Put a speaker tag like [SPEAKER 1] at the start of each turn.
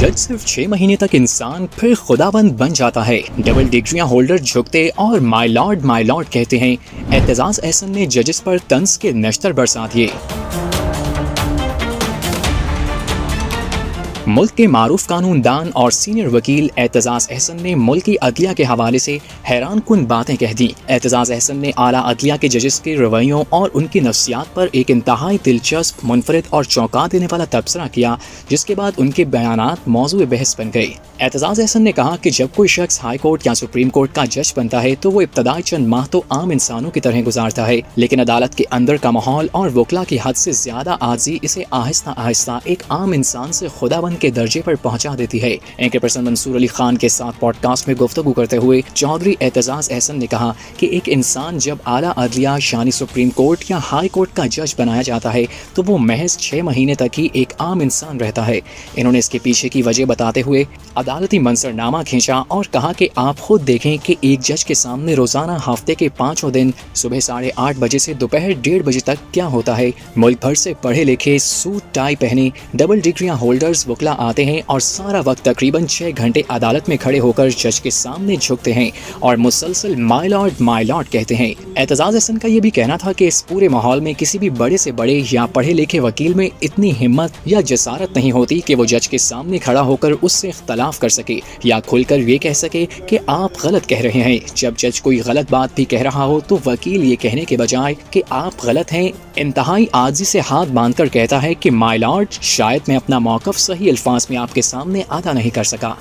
[SPEAKER 1] जज सिर्फ 6 महीने तक इंसान फिर खुदाबंद बन जाता है। डबल डिग्रियां होल्डर झुकते और माय लॉर्ड कहते हैं। एतजाज एहसन ने जजेस पर तंज के नश्तर बरसा दिए। मुल्क के मारूफ कानूनदान और सीनियर वकील एतजाज एहसन ने मुल्क की अदलिया के हवाले से हैरान कुन बातें कह दी। एतजाज एहसन ने आला अदलिया के जजेस के रवैयों और उनकी नफ्सियात पर एक इंतहाई दिलचस्प, मुनफरिद और चौंका देने वाला तबसरा किया, जिसके बाद उनके बयानात मौजूए बहस बन गए। एतजाज एहसन ने कहा कि जब कोई शख्स हाई कोर्ट या सुप्रीम कोर्ट का जज बनता है तो वो इब्तदाई चंद माह तो आम इंसानों की तरह गुजारता है, लेकिन अदालत के अंदर का माहौल और वकला की हद से ज्यादा आजी इसे आहिस्ता आहिस्ता एक आम इंसान से खुदाबंद के दर्जे पर पहुंचा देती है। एंकर पर्सन मंसूर अली खान के साथ पॉडकास्ट में गुफ्तगू करते हुए चौधरी एतजाज एहसन ने कहा कि एक इंसान जब आला अदलिया यानी सुप्रीम कोर्ट या हाई कोर्ट का जज बनाया जाता है तो वो महज 6 महीने तक ही एक आम इंसान रहता है। इन्होंने इसके पीछे की वजह बताते हुए अदालती मंजरनामा खींचा और कहा कि आप खुद देखें कि एक जज के सामने रोजाना हफ्ते के 5 दिन सुबह 8:30 बजे से दोपहर 1:30 बजे तक क्या होता है। मुल्क भर से पढ़े लिखे, सूट टाई पहने, डबल डिग्रियां होल्डर्स वकला आते हैं और सारा वक्त तकरीबन 6 घंटे अदालत में खड़े होकर जज के सामने झुकते हैं और मुसलसल माय लॉर्ड कहते हैं। एतजाज एहसन का ये भी कहना था कि इस पूरे माहौल में किसी भी बड़े से बड़े या पढ़े लिखे वकील में इतनी हिम्मत या जसारत नहीं होती कि वो जज के सामने खड़ा होकर उससे इख्तलाफ कर सके या खुलकर ये कह सके कि आप गलत कह रहे हैं। जब जज कोई गलत बात भी कह रहा हो तो वकील ये कहने के बजाय कि आप गलत हैं, इंतहाई आजी से हाथ बांधकर कहता है कि माय लॉर्ड, शायद मैं अपना मौक़िफ़ सही अल्फाज में आपके सामने अदा नहीं कर सका।